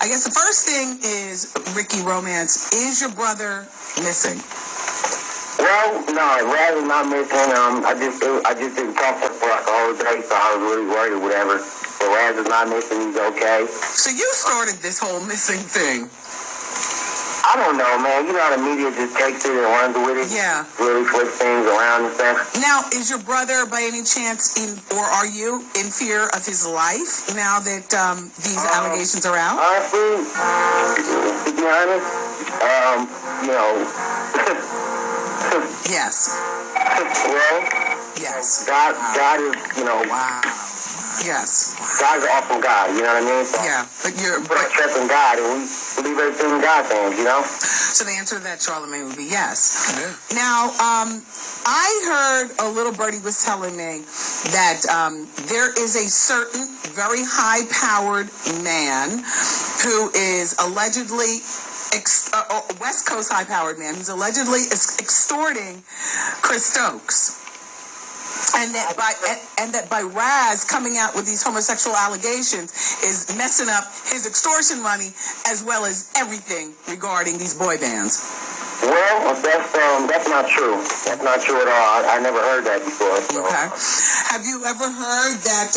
I guess the first thing is, Ricky Romance, is your brother missing? Well, no, Raz is not missing. I just didn't talk to him for like a whole day, so I was really worried or whatever. So Raz is not missing. He's okay. So you started this whole missing thing. I don't know, man. You know how the media just takes it and runs with it? Yeah. Really flips things around and stuff. Now, is your brother by any chance or are you in fear of his life now that these allegations are out? Honestly, to be honest, you know. Yes. Well, yes. God is, you know. Wow. Yes. God's an awesome God, you know what I mean? So yeah, but you're trust in God, and we believe everything in God's hands, you know? So the answer to that, Charlamagne, would be yes. Yeah. Now, I heard a little birdie was telling me that there is a certain very high-powered man who is allegedly West Coast high-powered man who's allegedly extorting Chris Stokes. And that by Raz coming out with these homosexual allegations is messing up his extortion money as well as everything regarding these boy bands. Well, that's not true. That's not true at all. I never heard that before. So. Okay. Have you ever heard that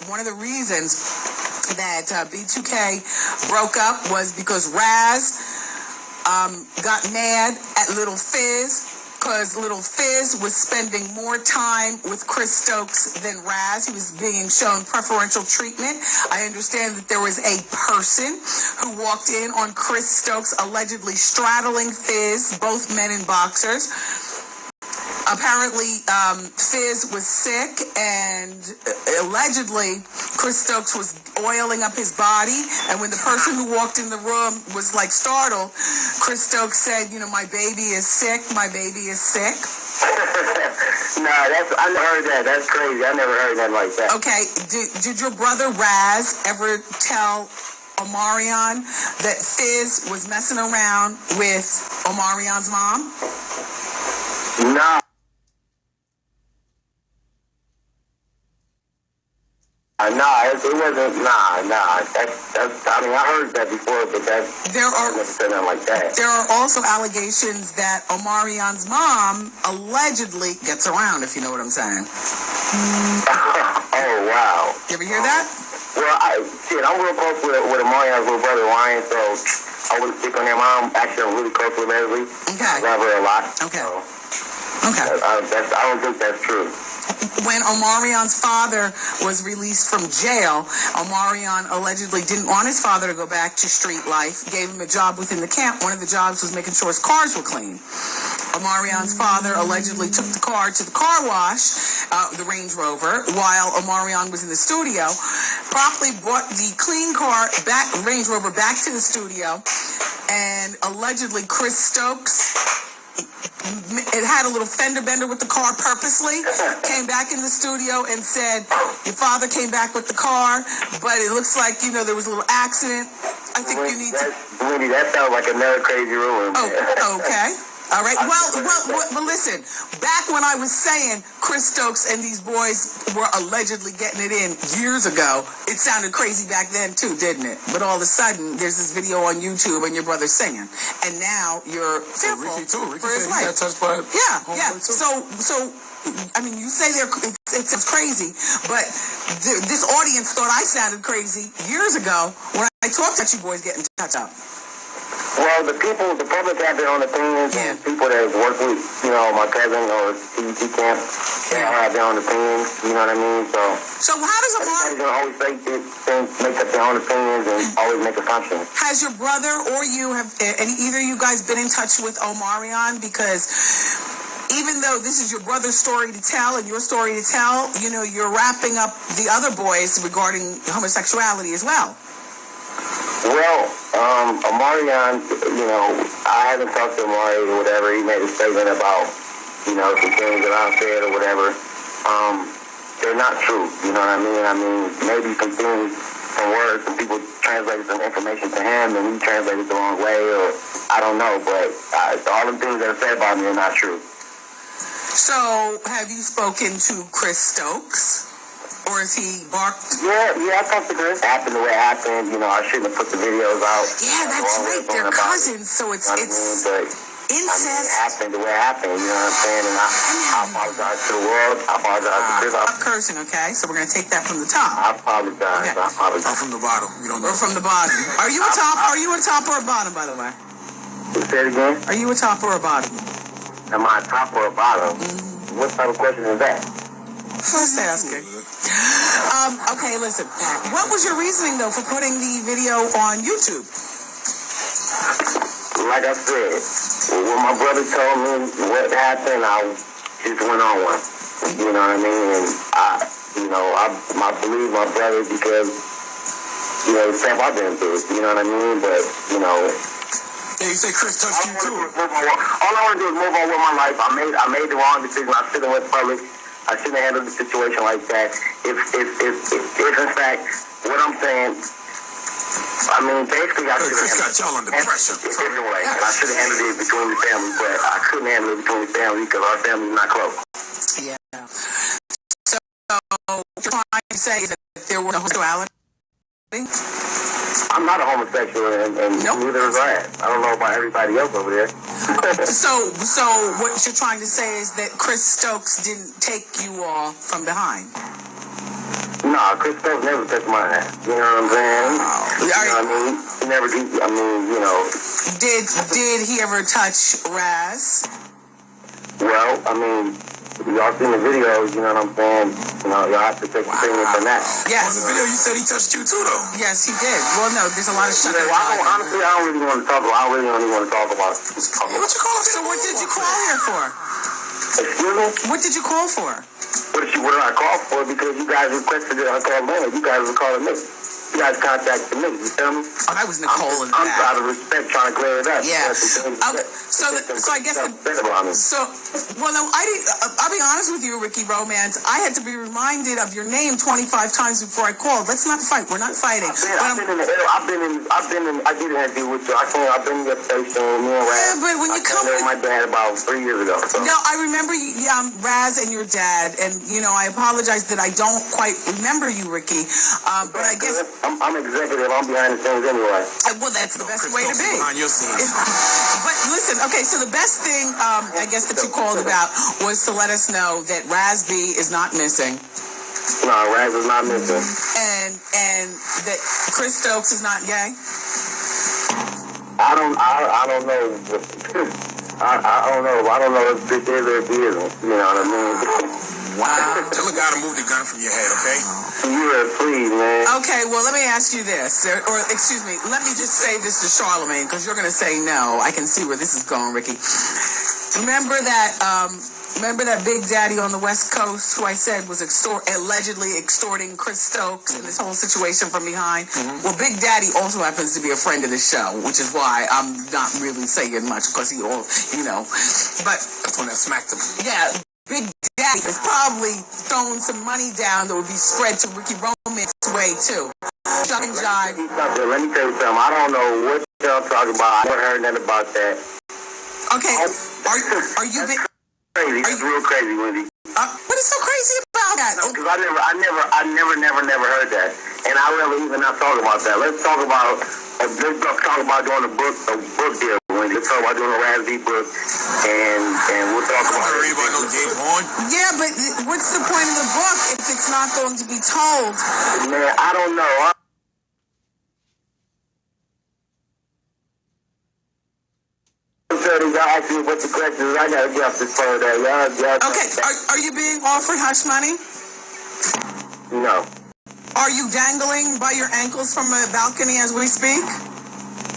one of the reasons that B2K broke up was because Raz got mad at Little Fizz? Because Little Fizz was spending more time with Chris Stokes than Raz. He was being shown preferential treatment. I understand that there was a person who walked in on Chris Stokes allegedly straddling Fizz, both men in boxers. Apparently, Fizz was sick, and allegedly, Chris Stokes was oiling up his body. And when the person who walked in the room was like startled, Chris Stokes said, "You know, my baby is sick. My baby is sick." I never heard that. That's crazy. I never heard that like that. Okay, did your brother Raz ever tell Omarion that Fizz was messing around with Omarion's mom? No. It wasn't. Nah. That's. I mean, I heard that before, but never said nothing like that. There are also allegations that Omarion's mom allegedly gets around, if you know what I'm saying. Oh wow! You ever hear that? Well, I'm real close with Omarion's little brother Ryan, so I wouldn't stick on him. I'm actually really close with Leslie. Okay. I love her a lot. Okay. So, okay. I don't think that's true. When Omarion's father was released from jail, Omarion allegedly didn't want his father to go back to street life, gave him a job within the camp. One of the jobs was making sure his cars were clean. Omarion's father allegedly took the car to the car wash, the Range Rover, while Omarion was in the studio, promptly brought the clean car Range Rover back to the studio, and allegedly Chris Stokes, it had a little fender bender with the car purposely, came back in the studio and said, "Your father came back with the car, but it looks like, there was a little accident. I think you need to..." Wendy, that sounds like another crazy rumor. Oh, okay. All right. Well, listen. Back when I was saying Chris Stokes and these boys were allegedly getting it in years ago, it sounded crazy back then too, didn't it? But all of a sudden, there's this video on YouTube and your brother's singing, and now you're fearful for his life. Yeah. So. I mean, you say it sounds crazy, but this audience thought I sounded crazy years ago when I talked to you boys getting touched up. Well, the public have their own opinions. Yeah. And people that work with, my cousin or CBT camp, they have their own opinions. You know what I mean? So how does everybody's gonna always make up their own opinions and always make assumptions. Has your brother or you either of you guys been in touch with Omarion? Because even though this is your brother's story to tell and your story to tell, you're wrapping up the other boys regarding homosexuality as well. Well, Omarion, I haven't talked to Omari or whatever. He made a statement about, some things that I said or whatever. They're not true, you know what I mean? I mean, maybe some things, some words, some people translated some information to him and he translated the wrong way, or I don't know, but all the things that are said about me are not true. So, have you spoken to Chris Stokes? Or is he barked? Yeah, I talked to Chris. It happened the way it happened. You know, I shouldn't have put the videos out. Yeah, that's right. They're cousins, so it's incest. It happened the way it happened. You know what I'm saying? And I apologize to the world. I apologize to Chris. Stop cursing, okay? So we're gonna take that from the top. I apologize. Okay. I apologize. Or from the bottom. You don't know. Or from the bottom. Are you a top? Are you a top or a bottom, by the way? Say it again. Are you a top or a bottom? Am I a top or a bottom? What type of question is that? Just asking. Okay, listen. What was your reasoning, though, for putting the video on YouTube? Like I said, when my brother told me what happened, I just went on one. You know what I mean? And I believe my brother because, you know, the stuff I've been through. You know what I mean? But, you know. Yeah, you say Chris touched you too. All I want to do is move on with my life. I made the wrong decision. I shouldn't have went public. I shouldn't have handled the situation like that. If in fact, what I'm saying, I mean, basically, I should have Chris got y'all under pressure. I should have handled it between the family, but I couldn't handle it between the family because our family's not close. Yeah. So, what you're trying to say is that there was no homosexuality? I'm not a homosexual, and neither is I. I don't know about everybody else over there. So what you're trying to say is that Chris Stokes didn't take you all from behind? Nah, Chris Stokes never touched my ass. You know what I'm saying? You know what I mean? He never did. I mean, you know. Did he ever touch Raz? Well, I mean, y'all seen the videos, you know what I'm saying? You know, y'all have to take the opinion from that. Yes. On the video, you said he touched you too, though. Yes, he did. Well, no, there's a lot of shit. Yeah, well, honestly, I don't really want to talk about. I really don't even want to talk about it. What you call it? So what did you call here for? Excuse me? What did you call for? What did I call for? Because you guys requested it. I called Wendy. You guys were calling me. You guys contacted me. You feel me? Oh, that was Nicole in the I'm back. out of respect trying to clear it up. Yeah. Okay. So I guess well, no, I'll be honest with you, Ricky Romance. I had to be reminded of your name 25 times before I called. Let's not fight. We're not fighting. I've been in. I did an interview with you. I've been in your station. Me and Raz. Yeah, but when you come with my dad about 3 years ago. So. No, I remember Raz and your dad, and you know I apologize that I don't quite remember you, Ricky. But I guess I'm executive. I'm behind the scenes anyway. Well, that's the best Chris way to be. behind your scenes. But listen, okay, so the best thing I guess that you called about was to let us know that Raz B is not missing. No, Raz is not missing. And that Chris Stokes is not gay. I don't know. I don't know if this is or if it isn't. You know what I mean? Wow. Tell a guy to move the gun from your head, okay? Yeah, please, man. Okay, well, let me ask you this, or excuse me, let me just say this to Charlemagne, because you're going to say no. I can see where this is going, Ricky. Remember that Big Daddy on the West Coast who I said was allegedly extorting Chris Stokes and this whole situation from behind? Mm-hmm. Well, Big Daddy also happens to be a friend of the show, which is why I'm not really saying much, because but that's when that smacked him. Yeah. Big Daddy is probably throwing some money down that would be spread to Ricky Romance's way, too. Chuck and jive. Let me tell you something. I don't know what y'all talking about. I never heard nothing about that. Okay. Are you crazy? It's real crazy, Wendy. What is so crazy about that? Because I never heard that. And I really even not talk about that. Let's talk about doing a book deal, Wendy. Let's talk about doing a Raz B book, and we'll talk about it. Worry about no gay porn. Yeah, but what's the point of the book if it's not going to be told? Man, I don't know. Y'all ask me what the questions. I gotta get off this phone there. Y'all. Okay, are you being offered hush money? No. Are you dangling by your ankles from a balcony as we speak?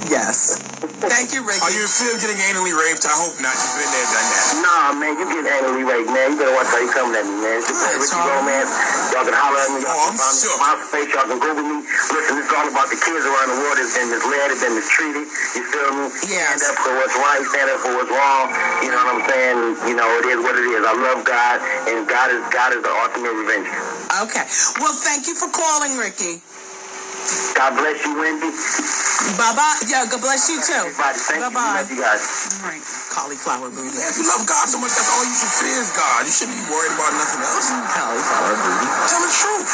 Yes. Thank you, Ricky. Are you in fear of getting anally raped? I hope not. You've been there, done that. Nah, man, you get anally raped, man. You better watch how you coming at me, man. It's Ricky Romance. Y'all can holler at me. I'm sure. My face, y'all can Google me. Listen, it's all about the kids around the world that's been misled, that's been mistreated. You feel me? Yes. Stand up for what's right, stand up for what's wrong. You know what I'm saying? You know, it is what it is. I love God, and God is the ultimate revenge. Okay. Well, thank you for calling, Ricky. God bless you, Wendy. Bye-bye. Yeah, God bless you too. Everybody, thank you. Bye-bye. Love you guys. All right, cauliflower booty. If you love God so much, that's all you should fear is God. You shouldn't be worried about nothing else. Cauliflower booty. Tell the truth.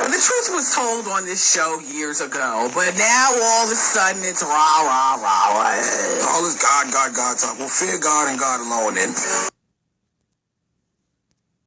The truth was told on this show years ago, but now all of a sudden it's rah, rah, rah, rah. All this God talk. Well, fear God and God alone then.